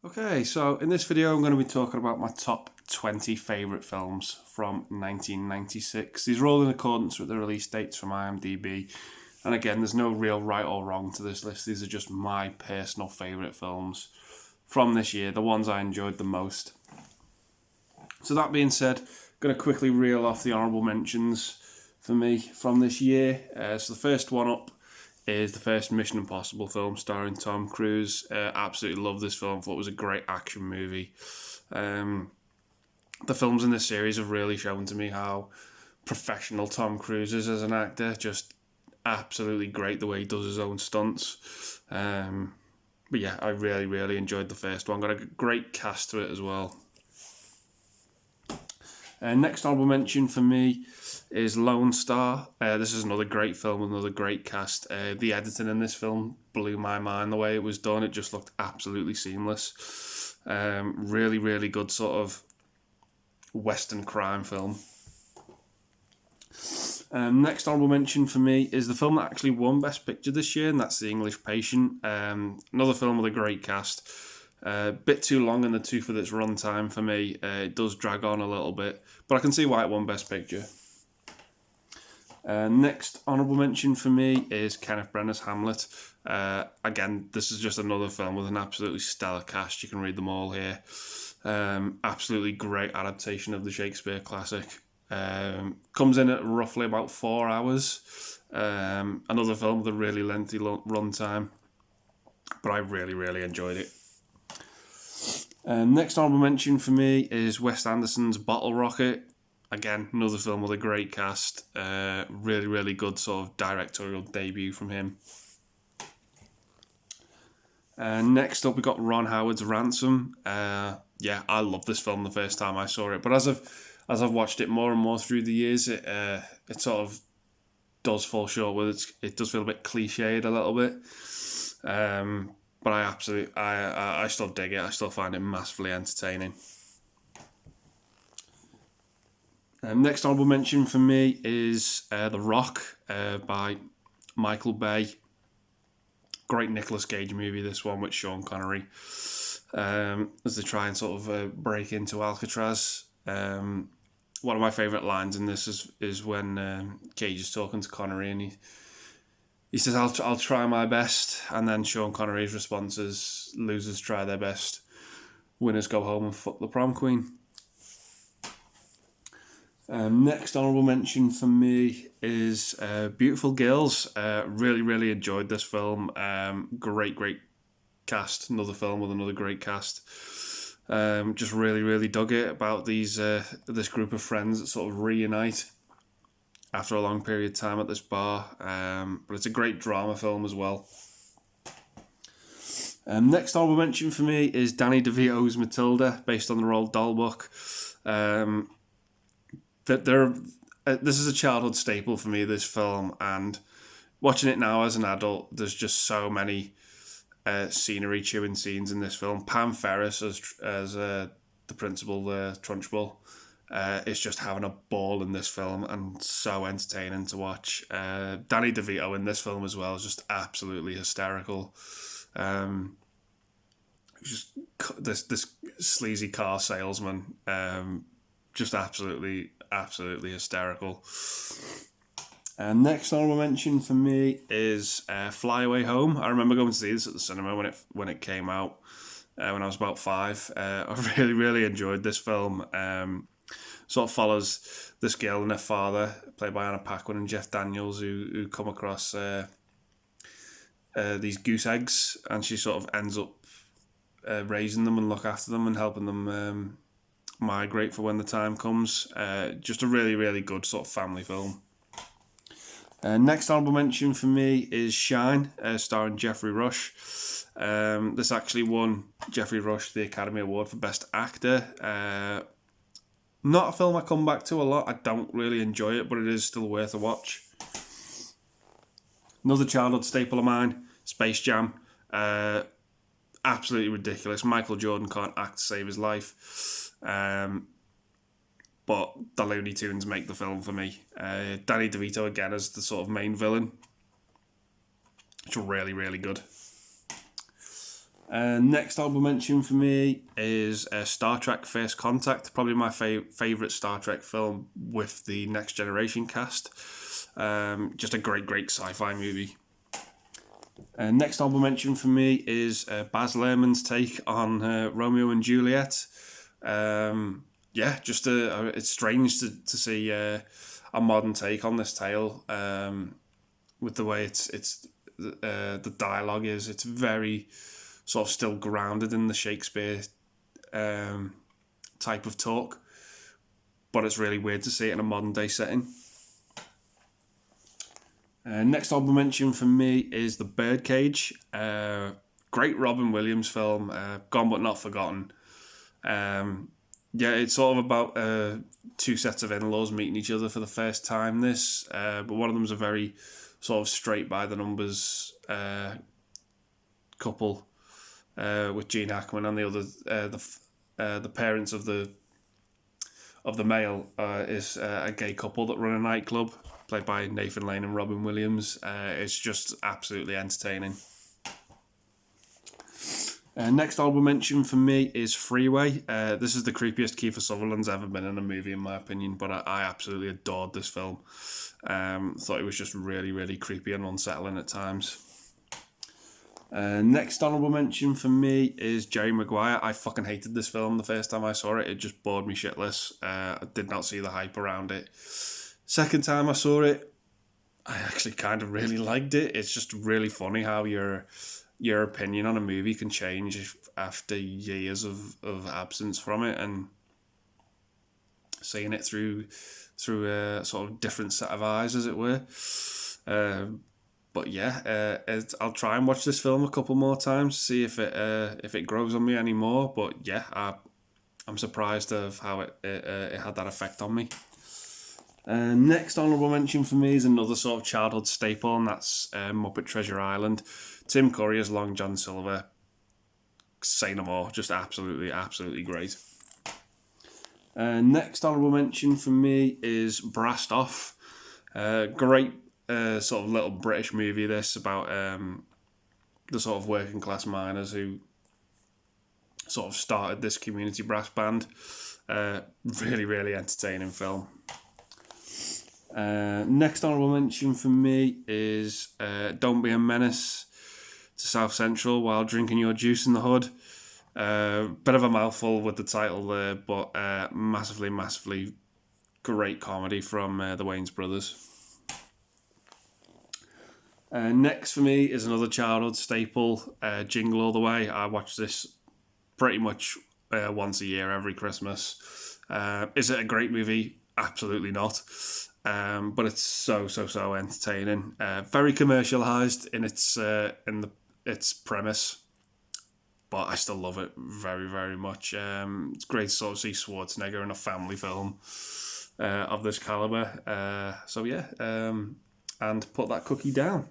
Okay, so in this video I'm going to be talking about my top 20 favourite films from 1996. These are all in accordance with the release dates from IMDb. And again, there's no real right or wrong to this list. These are just my personal favourite films from this year, the ones I enjoyed the most. So that being said, I'm going to quickly reel off the honourable mentions for me from this year. So the first one up is the first Mission Impossible film starring Tom Cruise. Absolutely love this film. Thought it was a great action movie. The films in this series have really shown to me how professional Tom Cruise is as an actor. Just absolutely great the way he does his own stunts. But yeah, I really enjoyed the first one. Got a great cast to it as well. Next honourable mention for me is Lone Star. This is another great film with another great cast. The editing in this film blew my mind the way it was done. It just looked absolutely seamless. Really good sort of Western crime film. Next honourable mention for me is the film that actually won Best Picture this year, and that's The English Patient. Another film with a great cast. Bit too long in the tooth of its runtime for me. It does drag on a little bit, but I can see why it won Best Picture. Next honourable mention for me is Kenneth Branagh's Hamlet. Again, this is just another film with an absolutely stellar cast. You can read them all here. Absolutely great adaptation of the Shakespeare classic. Comes in at roughly about 4 hours. Another film with a really lengthy runtime, but I really enjoyed it. Next honourable mention for me is Wes Anderson's Bottle Rocket. Again, another film with a great cast. Really good sort of directorial debut from him. Next up, we got Ron Howard's Ransom. Yeah, I loved this film the first time I saw it, but as I've watched it more and more through the years, it sort of does fall short with it does feel a bit cliched a little bit. But I still dig it. I still find it massively entertaining. Next honourable mention for me is The Rock by Michael Bay. Great Nicolas Cage movie, this one, with Sean Connery. As they try and sort of break into Alcatraz. One of my favourite lines in this is when Cage is talking to Connery and he says, I'll try my best. And then Sean Connery's response is, losers try their best. Winners go home and fuck the prom queen. Next honourable mention for me is Beautiful Girls. Really enjoyed this film. Great cast. Another film with another great cast. Just really dug it about this group of friends that sort of reunite after a long period of time at this bar. But it's a great drama film as well. Next honourable mention for me is Danny DeVito's Matilda, based on the Roald Dahl book. This is a childhood staple for me, this film, and watching it now as an adult, there's just so many scenery chewing scenes in this film. Pam Ferris as the principal, Trunchbull, is just having a ball in this film and so entertaining to watch. Danny DeVito in this film as well is just absolutely hysterical. Just this sleazy car salesman, just absolutely hysterical. Next honourable mention for me is Fly Away Home. I remember going to see this at the cinema when it came out when I was about 5. I really enjoyed this film. Sort of follows this girl and her father, played by Anna Paquin and Jeff Daniels, who come across these goose eggs, and she sort of ends up raising them and look after them and helping them migrate for when the time comes. Just a really good sort of family film. Next honourable mention for me is Shine, starring Geoffrey Rush. This actually won Geoffrey Rush the Academy Award for Best Actor. Not a film I come back to a lot. I don't really enjoy it, but it is still worth a watch. Another childhood staple of mine, Space Jam. Absolutely ridiculous. Michael Jordan can't act to save his life. But the Looney Tunes make the film for me. Danny DeVito again as the sort of main villain. It's really good. Next honorable mention for me is Star Trek First Contact, probably my favourite Star Trek film with the Next Generation cast. Just a great sci-fi movie. Next honorable mention for me is Baz Luhrmann's take on Romeo and Juliet. It's strange to see a modern take on this tale, with the way the dialogue is. It's very sort of still grounded in the Shakespeare type of talk, but it's really weird to see it in a modern day setting. Next honorable mention for me is The Birdcage. Great Robin Williams film, gone but not forgotten. It's sort of about two sets of in-laws meeting each other for the first time. But one of them's a very sort of straight by the numbers couple, with Gene Hackman, and the other the parents of the male is a gay couple that run a nightclub, played by Nathan Lane and Robin Williams. It's just absolutely entertaining. Next honorable mention for me is Freeway. This is the creepiest Kiefer Sutherland's ever been in a movie, in my opinion, but I absolutely adored this film. Thought it was just really creepy and unsettling at times. Next honourable mention for me is Jerry Maguire. I fucking hated this film the first time I saw it. It just bored me shitless. I did not see the hype around it. Second time I saw it, I actually kind of really liked it. It's just really funny how your opinion on a movie can change after years of absence from it, and seeing it through a sort of different set of eyes, as it were. I'll try and watch this film a couple more times, see if it grows on me anymore. But yeah, I'm surprised of how it had that effect on me. Next honourable mention for me is another sort of childhood staple, and that's Muppet Treasure Island. Tim Curry as Long John Silver. Say no more. Just absolutely great. Next honourable mention for me is Brassed Off. Great sort of little British movie, this, about the sort of working class miners who sort of started this community brass band. Really entertaining film. Next honourable mention for me is Don't Be a Menace to South Central while drinking your juice in the hood. Bit of a mouthful with the title there, but massively great comedy from the Wayans brothers. Next for me is another childhood staple, Jingle All the Way. I watch this pretty much once a year, every Christmas. Is it a great movie? Absolutely not. But it's so entertaining. Very commercialised in its premise, but I still love it very much. It's great to sort of see Schwarzenegger in a family film of this calibre. And put that cookie down.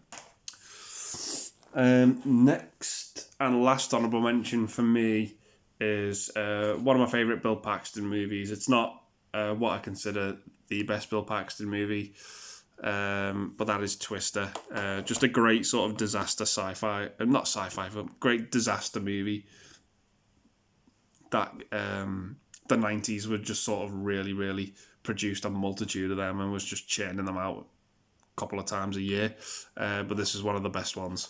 Next and last honourable mention for me is one of my favourite Bill Paxton movies. It's not what I consider the best Bill Paxton movie, but that is Twister. Just a great sort of disaster not sci-fi, but great disaster movie that the 90s were just sort of really produced a multitude of them and was just churning them out couple of times a year, but this is one of the best ones.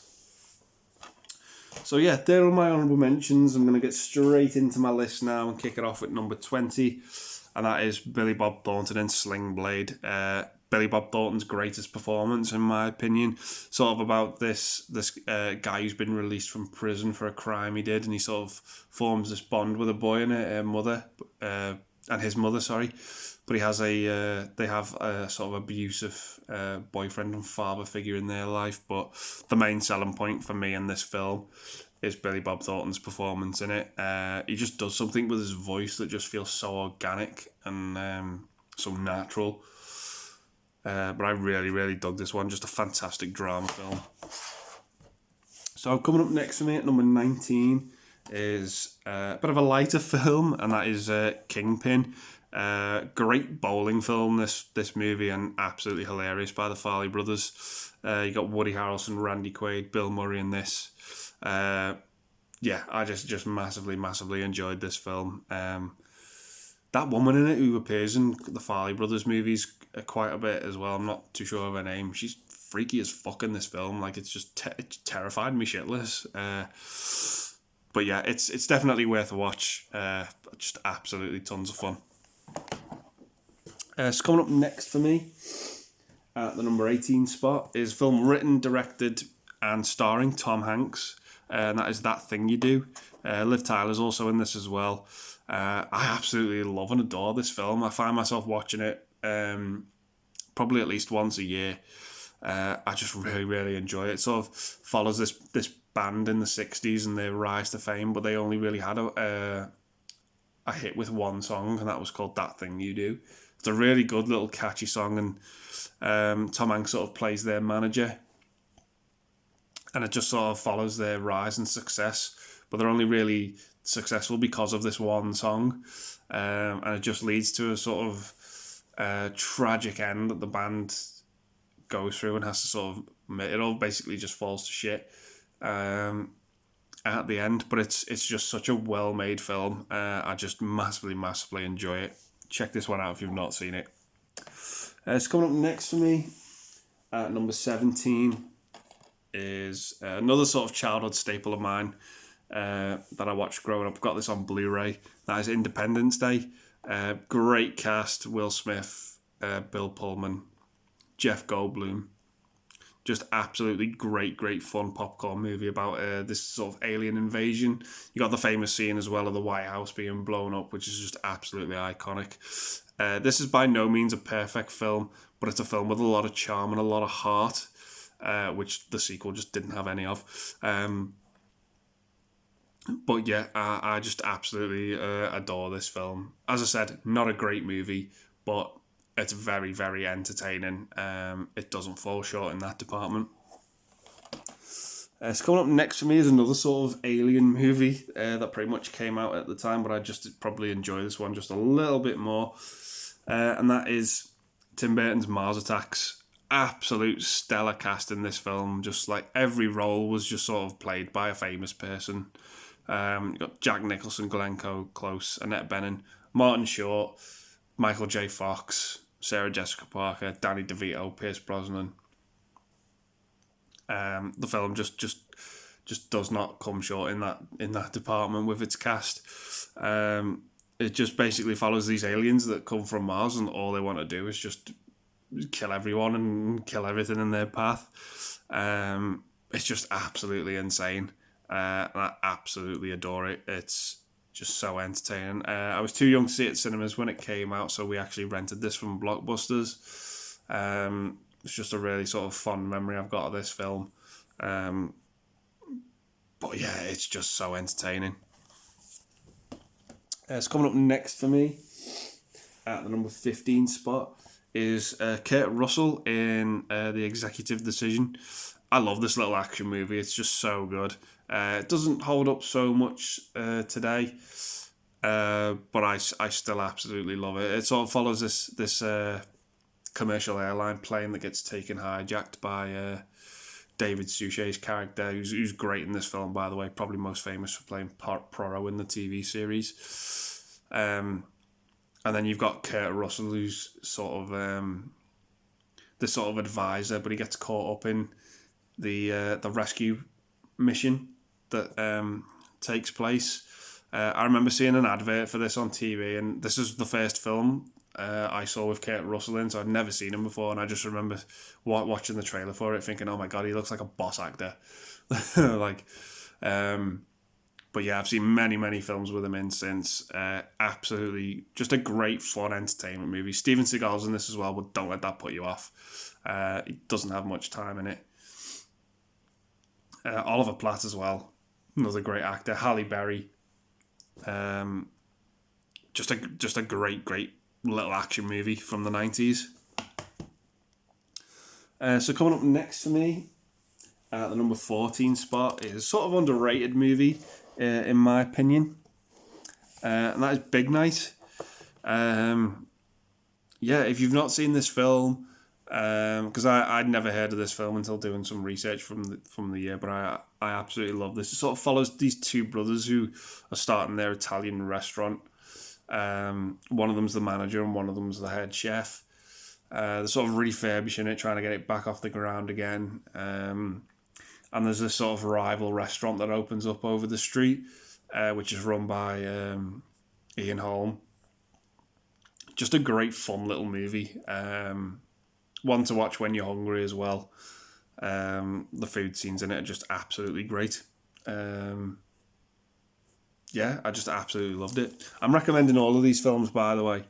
So yeah, there are my honourable mentions. I'm going to get straight into my list now and kick it off with number 20, and that is Billy Bob Thornton in Sling Blade. Billy Bob Thornton's greatest performance, in my opinion, sort of about this guy who's been released from prison for a crime he did, and he sort of forms this bond with a boy and his mother, but they have a sort of abusive boyfriend and father figure in their life. But the main selling point for me in this film is Billy Bob Thornton's performance in it. He just does something with his voice that just feels so organic and so natural. But I really dug this one. Just a fantastic drama film. So coming up next for me at number 19 is a bit of a lighter film, and that is Kingpin. Great bowling film, this movie, and absolutely hilarious by the Farley brothers. You got Woody Harrelson, Randy Quaid, Bill Murray in this. yeah, I just massively enjoyed this film. That woman in it who appears in the Farley Brothers movies quite a bit as well. I'm not too sure of her name. She's freaky as fuck in this film. Like, it's just it terrified me shitless. But yeah, it's definitely worth a watch. Just absolutely tons of fun. So coming up next for me, at the number 18 spot, is a film written, directed, and starring Tom Hanks. And that is That Thing You Do. Liv Tyler's also in this as well. I absolutely love and adore this film. I find myself watching it probably at least once a year. I just really enjoy it. It sort of follows this band in the 60s and their rise to fame, but they only really had a hit with one song, and that was called That Thing You Do. It's a really good little catchy song, and Tom Hanks sort of plays their manager, and it just sort of follows their rise and success, but they're only really successful because of this one song, and it just leads to a sort of tragic end that the band goes through and has to sort of, it all basically just falls to shit at the end, but it's just such a well-made film. I just massively enjoy it. Check this one out if you've not seen it. It's coming up next for me at number 17 is another sort of childhood staple of mine that I watched growing up. Got this on Blu-ray. That is Independence Day. Great cast: Will Smith, Bill Pullman, Jeff Goldblum. Just absolutely great fun popcorn movie about this sort of alien invasion. You got the famous scene as well of the White House being blown up, which is just absolutely iconic. This is by no means a perfect film, but it's a film with a lot of charm and a lot of heart, which the sequel just didn't have any of. But yeah, I just absolutely adore this film. As I said, not a great movie, but it's very entertaining. It doesn't fall short in that department. So coming up next for me is another sort of alien movie that pretty much came out at the time, but I just probably enjoy this one just a little bit more. And that is Tim Burton's Mars Attacks. Absolute stellar cast in this film. Just like every role was just sort of played by a famous person. You got Jack Nicholson, Glenn Close, Annette Bening, Martin Short, Michael J. Fox, Sarah Jessica Parker, Danny DeVito, Pierce Brosnan. The film just does not come short in that department with its cast. It just basically follows these aliens that come from Mars, and all they want to do is just kill everyone and kill everything in their path. It's just absolutely insane. And I absolutely adore it. It's just so entertaining. I was too young to see it at cinemas when it came out, so we actually rented this from Blockbusters. It's just a really sort of fond memory I've got of this film. But yeah, it's just so entertaining. It's coming up next for me at the number 15 spot is Kurt Russell in The Executive Decision. I love this little action movie. It's just so good. It doesn't hold up so much today, but I still absolutely love it. It sort of follows this commercial airline plane that gets hijacked by David Suchet's character, who's great in this film, by the way. Probably most famous for playing Poirot in the TV series. And then you've got Kurt Russell, who's sort of this sort of advisor, but he gets caught up in the rescue mission that takes place. I remember seeing an advert for this on TV, and this is the first film I saw with Kurt Russell in, so I'd never seen him before, and I just remember watching the trailer for it thinking, oh my god, he looks like a boss actor. But yeah, I've seen many films with him in since. Absolutely just a great fun entertainment movie. Steven Seagal's in this as well, but don't let that put you off. He doesn't have much time in it. Oliver Platt as well, another great actor. Halle Berry, just a great little action movie from the 90s. So coming up next for me at the number 14 spot is sort of underrated movie in my opinion, and that is Big Night. Yeah, if you've not seen this film, because I'd never heard of this film until doing some research from the year, but I absolutely love this. It sort of follows these two brothers who are starting their Italian restaurant. One of them's the manager and one of them's the head chef. They're sort of refurbishing it, trying to get it back off the ground again. And there's this sort of rival restaurant that opens up over the street, which is run by Ian Holm. Just a great, fun little movie. One to watch when you're hungry as well. The food scenes in it are just absolutely great. Yeah, I just absolutely loved it. I'm recommending all of these films, by the way.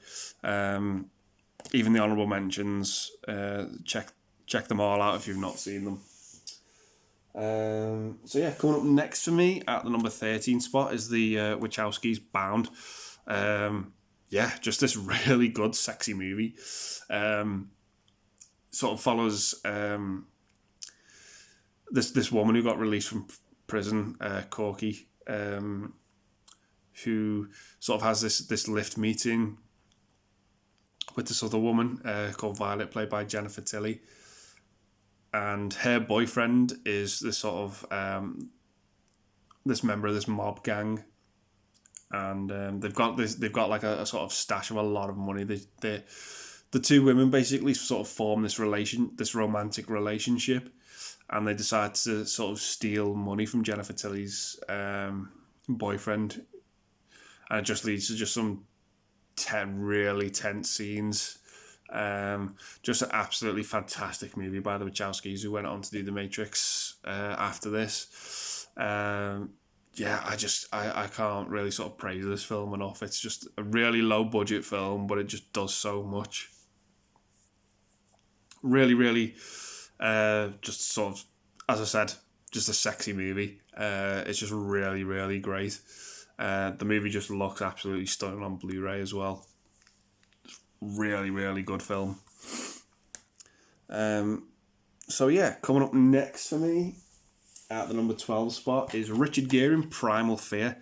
Even the honourable mentions. Check them all out if you've not seen them. So yeah, coming up next for me at the number 13 spot is the Wachowskis' Bound. Yeah, just this really good, sexy movie. Sort of follows this woman who got released from prison, Corky, who sort of has this lift meeting with this other woman called Violet, played by Jennifer Tilly. And her boyfriend is this sort of this member of this mob gang, and they've got like a sort of stash of a lot of money. The two women basically sort of form this romantic relationship, and they decide to sort of steal money from Jennifer Tilly's boyfriend, and it just leads to just some really tense scenes. Just an absolutely fantastic movie by the Wachowskis, who went on to do The Matrix after this. Yeah, I can't really sort of praise this film enough. It's just a really low budget film, but it just does so much. Really, really, just sort of, as I said, just a sexy movie. It's just really, really great. The movie just looks absolutely stunning on Blu-ray as well. Really, really good film. So yeah, coming up next for me at the number 12 spot is Richard Gere in Primal Fear.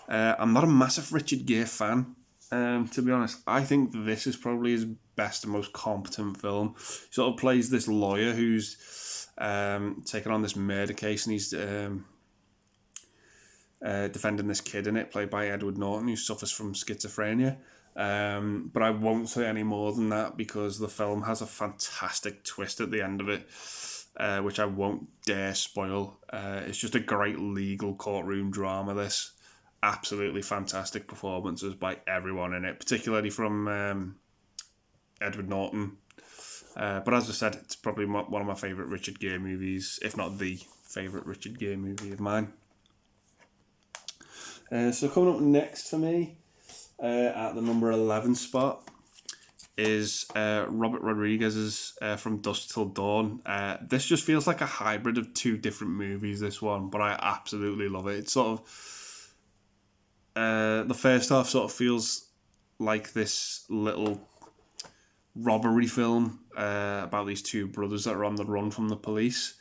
I'm not a massive Richard Gere fan, to be honest. I think this is probably his best and most competent film. He sort of plays this lawyer who's taken on this murder case, and he's defending this kid in it, played by Edward Norton, who suffers from schizophrenia. But I won't say any more than that because the film has a fantastic twist at the end of it, which I won't dare spoil. It's just a great legal courtroom drama, this. Absolutely fantastic performances by everyone in it, particularly from Edward Norton. But as I said, it's probably one of my favourite Richard Gere movies, if not the favourite Richard Gere movie of mine. So coming up next for me, at the number 11 spot, is Robert Rodriguez's From Dusk Till Dawn. This just feels like a hybrid of two different movies, this one, but I absolutely love it. It's sort of, the first half sort of feels like this little robbery film about these two brothers that are on the run from the police,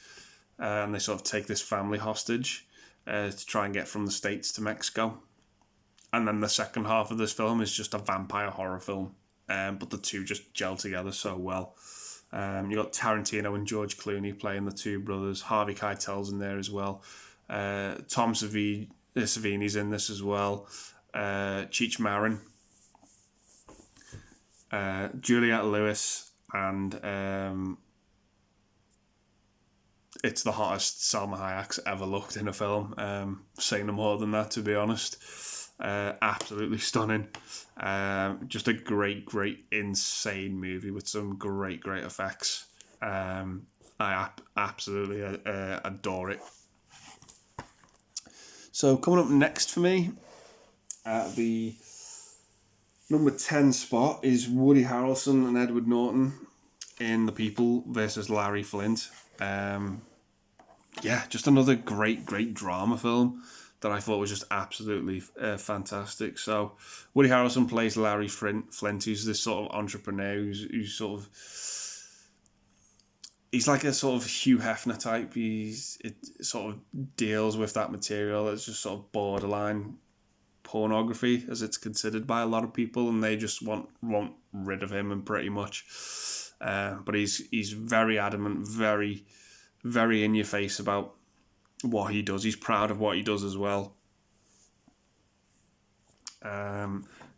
and they sort of take this family hostage to try and get from the States to Mexico. And then the second half of this film is just a vampire horror film. But the two just gel together so well. You got Tarantino and George Clooney playing the two brothers. Harvey Keitel's in there as well. Tom Savini's in this as well. Cheech Marin. Juliette Lewis. And it's the hottest Salma Hayek's ever looked in a film. Saying no more than that, to be honest. Absolutely stunning. Just a great, insane movie with some great effects. I absolutely adore it. So coming up next for me at the number 10 spot is Woody Harrelson and Edward Norton in The People versus Larry Flint. Yeah, just another great drama film that I thought was just absolutely fantastic. So Woody Harrelson plays Larry Flint, who's this sort of entrepreneur who's sort of, he's like a sort of Hugh Hefner type. It sort of deals with that material that's just sort of borderline pornography, as it's considered by a lot of people, and they just want rid of him, and pretty much But he's very adamant, very, very in your face about what he does. He's proud of what he does as well.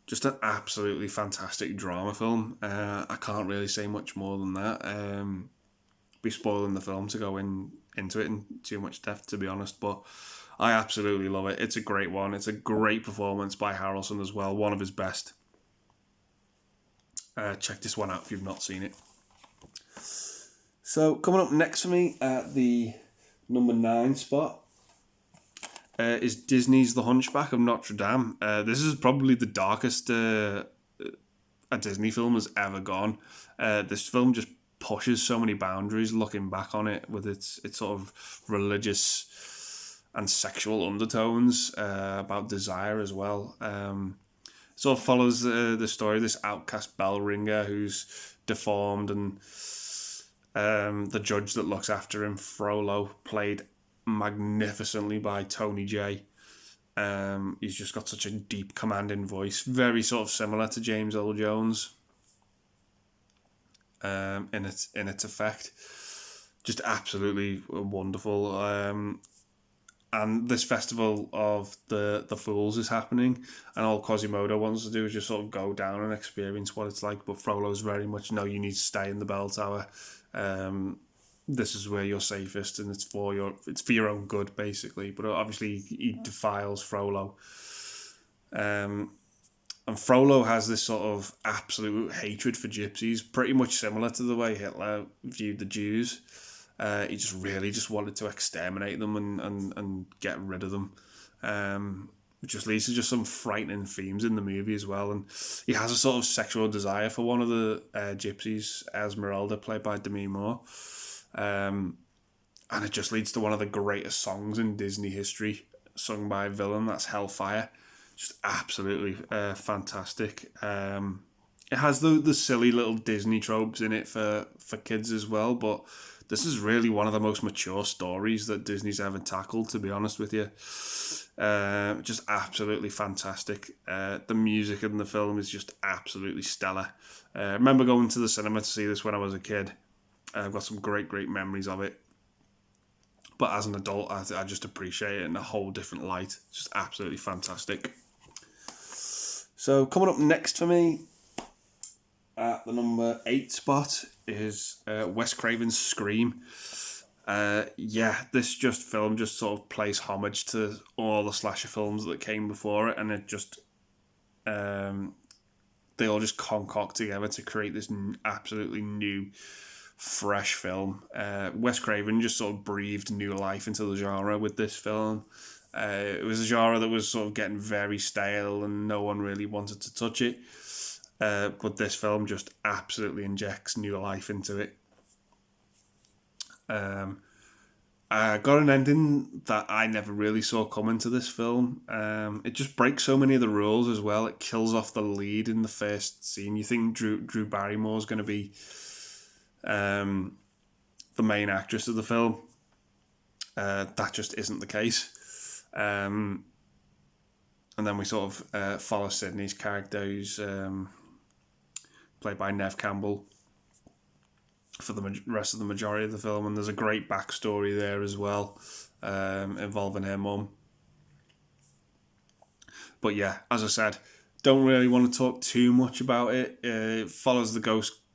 Just an absolutely fantastic drama film. I can't really say much more than that. Be spoiling the film to go into it in too much depth, to be honest, but I absolutely love it. It's a great one. It's a great performance by Harrelson as well, one of his best. Check this one out if you've not seen it. So coming up next for me at the number 9 spot is Disney's The Hunchback of Notre Dame. This is probably the darkest a Disney film has ever gone. This film just pushes so many boundaries looking back on it, with its sort of religious and sexual undertones, about desire as well. Sort of follows the story of this outcast bell ringer who's deformed, and the judge that looks after him, Frollo, played magnificently by Tony Jay. He's just got such a deep, commanding voice, very sort of similar to James Earl Jones in its effect. Just absolutely wonderful. And this festival of the Fools is happening, and all Quasimodo wants to do is just sort of go down and experience what it's like. But Frollo's very much, no, you need to stay in the bell tower. This is where you're safest, and it's for your own good, basically. But obviously he defiles Frollo. And Frollo has this sort of absolute hatred for gypsies, pretty much similar to the way Hitler viewed the Jews. He just wanted to exterminate them and get rid of them. Which just leads to just some frightening themes in the movie as well. And he has a sort of sexual desire for one of the gypsies, Esmeralda, played by Demi Moore. And it just leads to one of the greatest songs in Disney history, sung by a villain, that's Hellfire. Just absolutely fantastic. It has the silly little Disney tropes in it for kids as well, but this is really one of the most mature stories that Disney's ever tackled, to be honest with you. Just absolutely fantastic. The music in the film is just absolutely stellar. I remember going to the cinema to see this when I was a kid. I've got some great memories of it. But as an adult, I just appreciate it in a whole different light. Just absolutely fantastic. So coming up next for me at the number 8 spot is Wes Craven's Scream. This film just sort of plays homage to all the slasher films that came before it, and it just they all just concoct together to create this absolutely new, fresh film. Wes Craven just sort of breathed new life into the genre with this film. It was a genre that was sort of getting very stale and no one really wanted to touch it. But this film just absolutely injects new life into it. I got an ending that I never really saw coming to this film. It just breaks so many of the rules as well. It kills off the lead in the first scene. You think Drew Barrymore's going to be the main actress of the film. That just isn't the case. And then we sort of follow Sydney's character, who's played by Neve Campbell, for the rest of the majority of the film, and there's a great backstory there as well, involving her mum. But yeah, as I said, don't really want to talk too much about it. It follows the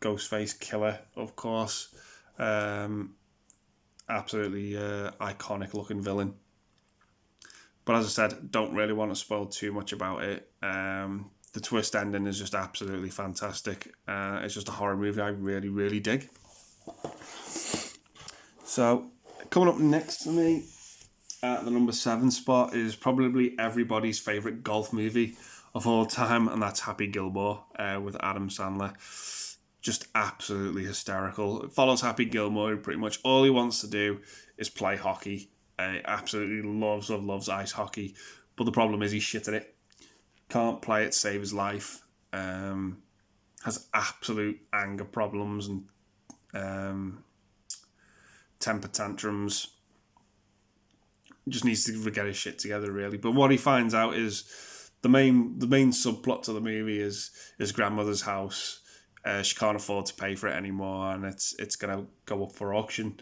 Ghostface killer, of course. Absolutely iconic looking villain. But as I said, don't really want to spoil too much about it. The twist ending is just absolutely fantastic. It's just a horror movie I really, really dig. So, coming up next for me at the number 7 spot is probably everybody's favourite golf movie of all time, and that's Happy Gilmore with Adam Sandler. Just absolutely hysterical. It follows Happy Gilmore, who pretty much all he wants to do is play hockey. He absolutely loves ice hockey, but the problem is he's shit at it. Can't play it, save his life. Has absolute anger problems and temper tantrums. Just needs to get his shit together, really. But what he finds out is the main subplot to the movie is his grandmother's house She can't afford to pay for it anymore, and it's gonna go up for auction.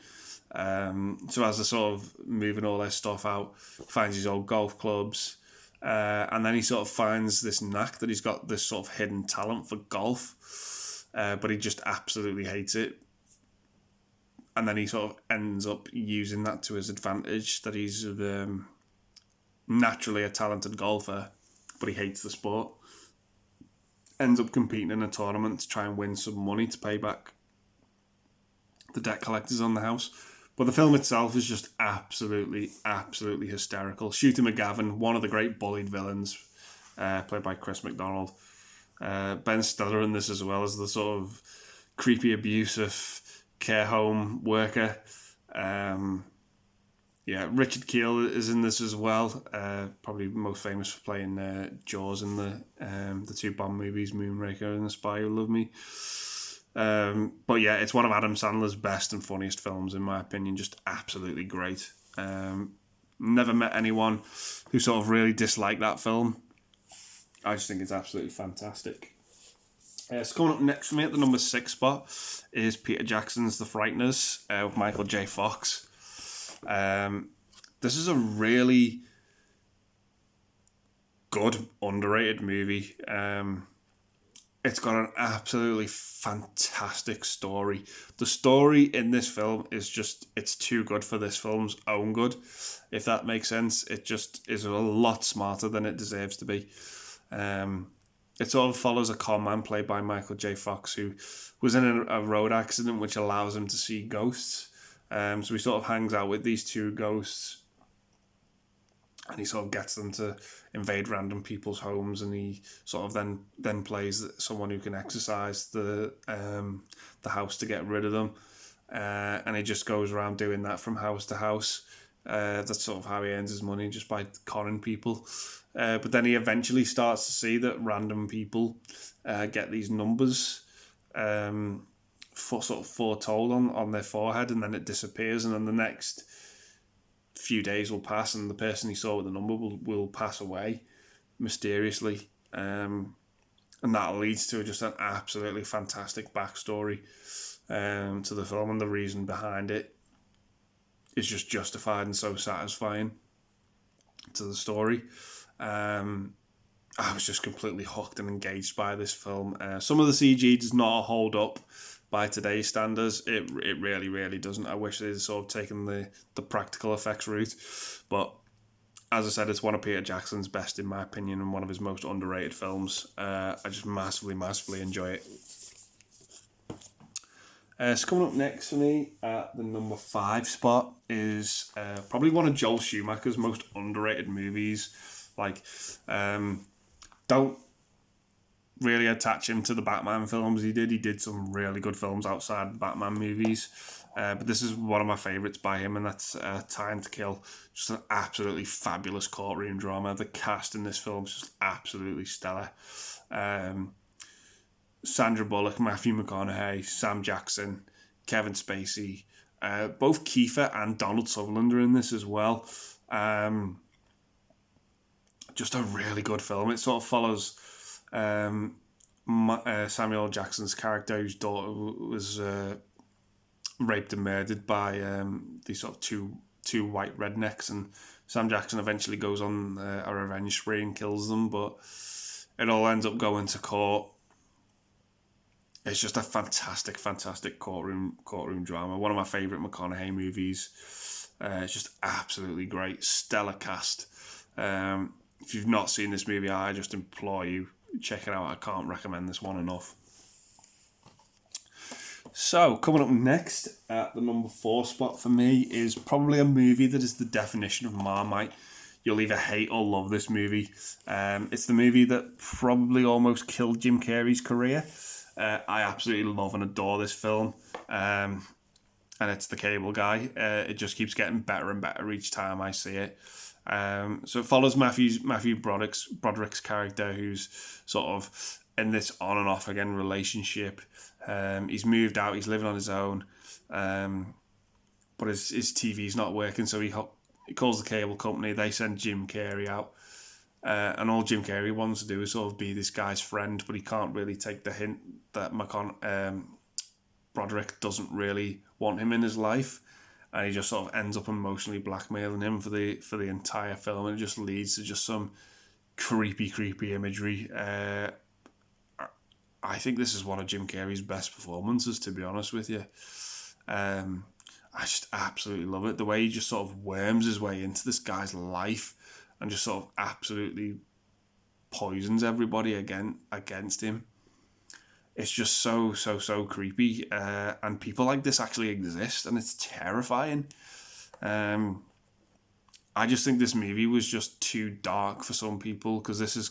So as they're sort of moving all their stuff out, finds his old golf clubs, and then he sort of finds this knack that he's got this sort of hidden talent for golf, but he just absolutely hates it. And then he sort of ends up using that to his advantage, that he's naturally a talented golfer, but he hates the sport. Ends up competing in a tournament to try and win some money to pay back the debt collectors on the house. But the film itself is just absolutely hysterical. Shooter McGavin, one of the great bullied villains, played by Chris McDonald. Ben Stiller in this as well as the sort of creepy, abusive care home worker. Richard Kiel is in this as well. Probably most famous for playing Jaws in the two Bond movies, Moonraker and The Spy Who Loved Me. But yeah, it's one of Adam Sandler's best and funniest films, in my opinion. Just absolutely great. Never met anyone who sort of really disliked that film. I just think it's absolutely fantastic. So coming up next for me at the number 6 spot is Peter Jackson's The Frighteners with Michael J. Fox. This is a really good, underrated movie. It's got an absolutely fantastic story. The story in this film is just, it's too good for this film's own good, if that makes sense. It just is a lot smarter than it deserves to be. It sort of follows a con man played by Michael J. Fox, who was in a road accident which allows him to see ghosts. So he sort of hangs out with these two ghosts, and he sort of gets them to invade random people's homes, and he sort of then plays someone who can exorcise the house to get rid of them. And he just goes around doing that from house to house. That's sort of how he earns his money, just by conning people. But then he eventually starts to see that random people get these numbers sort of foretold on their forehead, and then it disappears, and then the next few days will pass, and the person he saw with the number will pass away mysteriously. And that leads to just an absolutely fantastic backstory to the film, and the reason behind it is just justified and so satisfying to the story. I was just completely hooked and engaged by this film. Some of the CG does not hold up by today's standards. It really doesn't. I wish they'd sort of taken the practical effects route. But as I said, it's one of Peter Jackson's best, in my opinion, and one of his most underrated films. I just massively enjoy it. So coming up next for me at the number 5 spot is probably one of Joel Schumacher's most underrated movies. Don't really attach him to the Batman films he did. He did some really good films outside the Batman movies. But this is one of my favourites by him, and that's Time to Kill. Just an absolutely fabulous courtroom drama. The cast in this film is just absolutely stellar. Sandra Bullock, Matthew McConaughey, Sam Jackson, Kevin Spacey, both Kiefer and Donald Sutherland are in this as well. Just a really good film. It sort of follows Samuel Jackson's character, whose daughter was raped and murdered by these sort of two white rednecks, and Sam Jackson eventually goes on a revenge spree and kills them, but it all ends up going to court. It's just a fantastic courtroom drama. One of my favourite McConaughey movies. It's just absolutely great. Stellar cast. If you've not seen this movie, I just implore you, check it out. I can't recommend this one enough. So, coming up next at the number 4 spot for me is probably a movie that is the definition of Marmite. You'll either hate or love this movie. It's the movie that probably almost killed Jim Carrey's career. I absolutely love and adore this film. And it's The Cable Guy. It just keeps getting better and better each time I see it. So it follows Matthew Broderick's character, who's sort of in this on and off again relationship. He's moved out, he's living on his own, but his TV's not working, so he calls the cable company. They send Jim Carrey out, And all Jim Carrey wants to do is sort of be this guy's friend, but he can't really take the hint that Broderick doesn't really want him in his life, and he just sort of ends up emotionally blackmailing him for the entire film, and it just leads to just some creepy imagery. I think this is one of Jim Carrey's best performances, to be honest with you. I just absolutely love it. The way he just sort of worms his way into this guy's life and just sort of absolutely poisons everybody against him. It's just so creepy. And people like this actually exist, and it's terrifying. I just think this movie was just too dark for some people, because this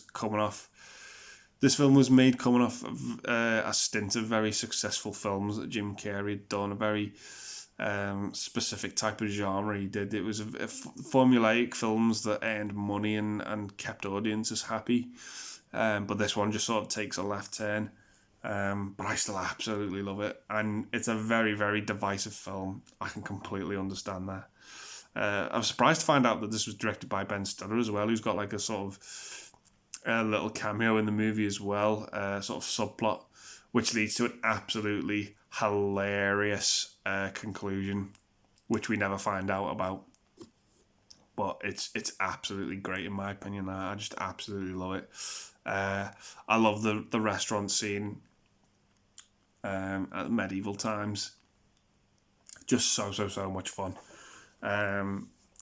film was made coming off of a stint of very successful films that Jim Carrey had done, a very specific type of genre he did. It was a formulaic films that earned money and kept audiences happy. But this one just sort of takes a left turn. But I still absolutely love it. And it's a very, very divisive film. I can completely understand that. I was surprised to find out that this was directed by Ben Stiller as well, who's got like a sort of little cameo in the movie as well, sort of subplot, which leads to an absolutely hilarious conclusion, which we never find out about. But it's absolutely great in my opinion. I just absolutely love it. I love the restaurant scene at medieval times. Just so much fun.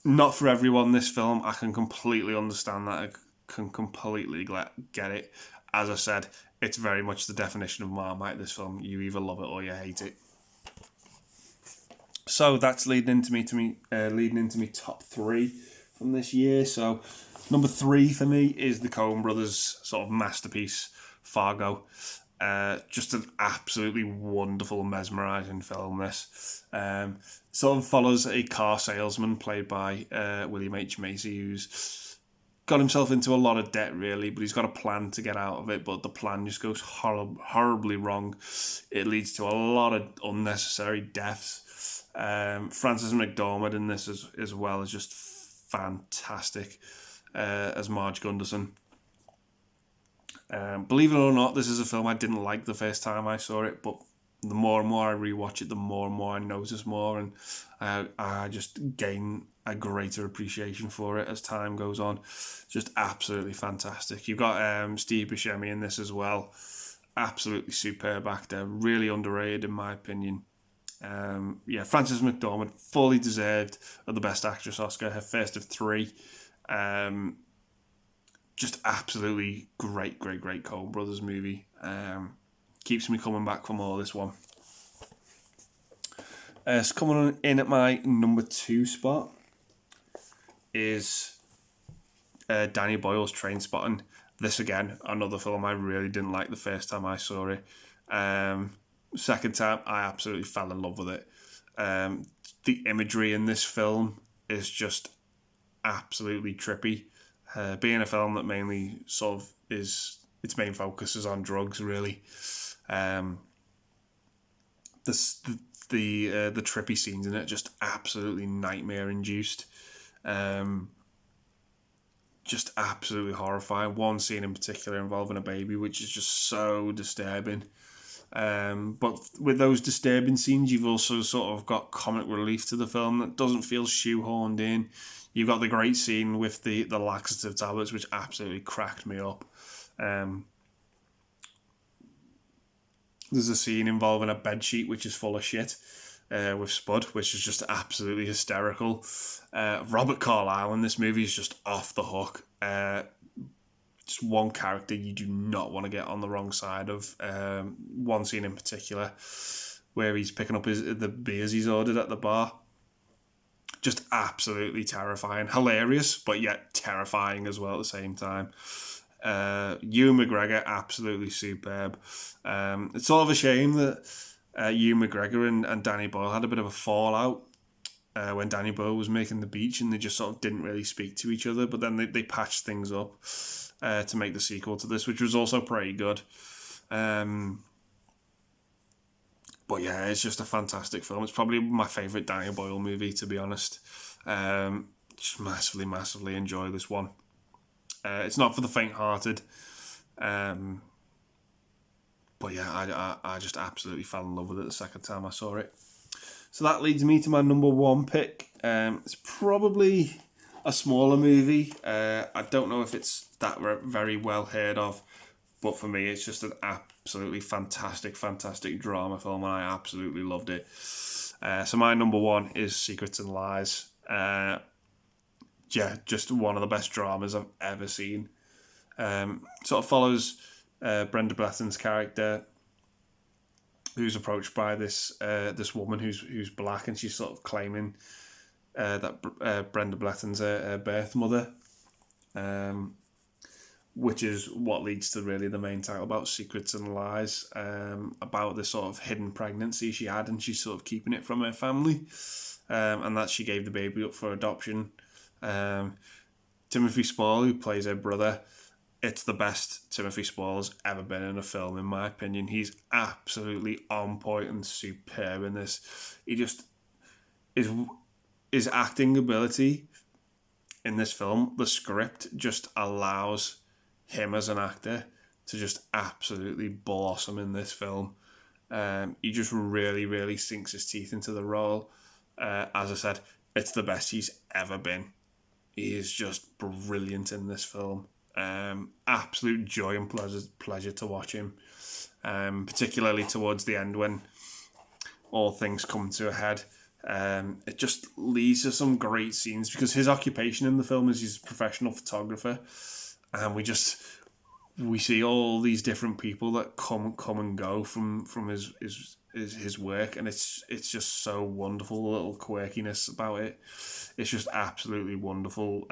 Not for everyone, this film. I can completely understand that. I can completely get it. As I said, it's very much the definition of Marmite, this film. You either love it or you hate it. So that's leading into me top 3 from this year. So number 3 for me is the Coen brothers' sort of masterpiece, Fargo. Just an absolutely wonderful, mesmerising film, this. Sort of follows a car salesman played by William H. Macy, who's got himself into a lot of debt, really, but he's got a plan to get out of it, but the plan just goes horribly wrong. It leads to a lot of unnecessary deaths. Frances McDormand in this as well is just fantastic as Marge Gunderson. Believe it or not, this is a film I didn't like the first time I saw it, but the more and more I rewatch it, the more and more I notice more, and I just gain a greater appreciation for it as time goes on. Just absolutely fantastic. You've got Steve Buscemi in this as well. Absolutely superb actor. Really underrated in my opinion. Frances McDormand fully deserved of the Best Actress Oscar, her first of 3. Just absolutely great Coen Brothers movie. Keeps me coming back for more, this one. So coming in at my number 2 spot is Danny Boyle's Trainspotting. This again, another film I really didn't like the first time I saw it. Second time, I absolutely fell in love with it. The imagery in this film is just absolutely trippy. Being a film that mainly sort of its main focus is on drugs, really. The trippy scenes in it just absolutely nightmare induced. Just absolutely horrifying. One scene in particular involving a baby, which is just so disturbing. But with those disturbing scenes, you've also sort of got comic relief to the film that doesn't feel shoehorned in. You've got the great scene with the laxative tablets, which absolutely cracked me up. There's a scene involving a bedsheet which is full of shit with Spud, which is just absolutely hysterical. Robert Carlyle in this movie is just off the hook. Just one character you do not want to get on the wrong side of. One scene in particular where he's picking up the beers he's ordered at the bar. Just absolutely terrifying. Hilarious, but yet terrifying as well at the same time. Ewan McGregor, absolutely superb. It's sort of a shame that Ewan McGregor and Danny Boyle had a bit of a fallout when Danny Boyle was making The Beach, and they just sort of didn't really speak to each other, but then they patched things up to make the sequel to this, which was also pretty good. But yeah, it's just a fantastic film. It's probably my favourite Danny Boyle movie, to be honest. Just massively enjoy this one. It's not for the faint-hearted. But yeah, I just absolutely fell in love with it the second time I saw it. So that leads me to my number one pick. It's probably a smaller movie. I don't know if it's that very well heard of, but for me, it's just an absolutely fantastic drama film, and I absolutely loved it. So my number one is Secrets and Lies. Just one of the best dramas I've ever seen. Sort of follows Brenda Blethyn's character, who's approached by this woman who's black, and she's sort of claiming that Brenda Blethyn's her birth mother, which is what leads to really the main title, about Secrets and Lies, about this sort of hidden pregnancy she had, and she's sort of keeping it from her family, and that she gave the baby up for adoption. Timothy Spall, who plays her brother, it's the best Timothy Spall's ever been in a film, in my opinion. He's absolutely on point and superb in this. He just his acting ability in this film, the script just allows him as an actor to just absolutely blossom in this film. He just really sinks his teeth into the role. As I said, it's the best he's ever been. He is just brilliant in this film. Absolute joy and pleasure to watch him, particularly towards the end when all things come to a head. It just leads to some great scenes, because his occupation in the film is he's a professional photographer, and we see all these different people that come and go from his work, and it's just so wonderful, the little quirkiness about it. It's just absolutely wonderful.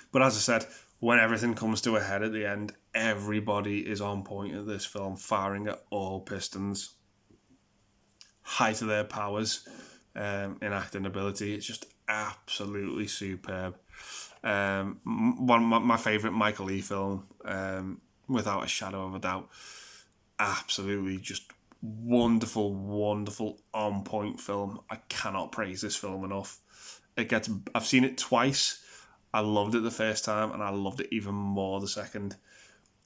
But as I said, when everything comes to a head at the end, everybody is on point at this film, firing at all pistons. Height of their powers in acting ability. It's just absolutely superb. One of my favourite Michael Lee film, without a shadow of a doubt. Absolutely just wonderful, on point film. I cannot praise this film enough. I've seen it twice. I loved it the first time, and I loved it even more the second.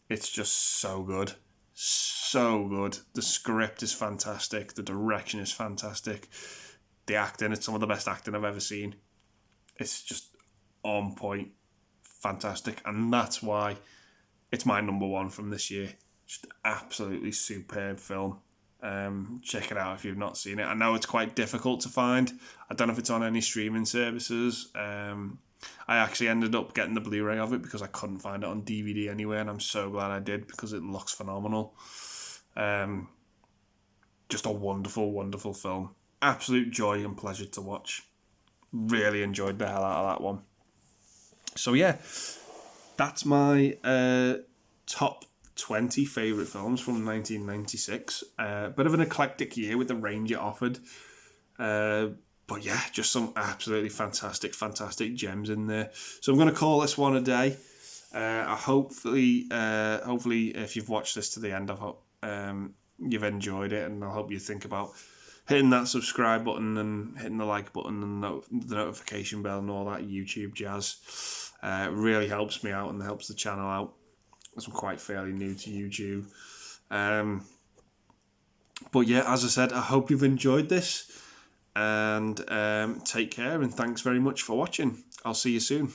It's just so good. So good. The script is fantastic. The direction is fantastic. The acting, it's some of the best acting I've ever seen. It's just on point. Fantastic. And that's why it's my number one from this year. Just absolutely superb film. Check it out if you've not seen it. I know it's quite difficult to find. I don't know if it's on any streaming services. I actually ended up getting the Blu-ray of it because I couldn't find it on DVD anywhere, and I'm so glad I did, because it looks phenomenal. Just a wonderful film. Absolute joy and pleasure to watch. Really enjoyed the hell out of that one. So yeah, that's my top 20 favourite films from 1996. Bit of an eclectic year with the range it offered. But yeah, just some absolutely fantastic gems in there. So I'm going to call this one a day. Hopefully, if you've watched this to the end, I hope you've enjoyed it, and I hope you think about hitting that subscribe button and hitting the like button and the notification bell and all that YouTube jazz. It really helps me out and helps the channel out, as I'm quite fairly new to YouTube. But yeah, as I said, I hope you've enjoyed this. And take care, and thanks very much for watching. I'll see you soon.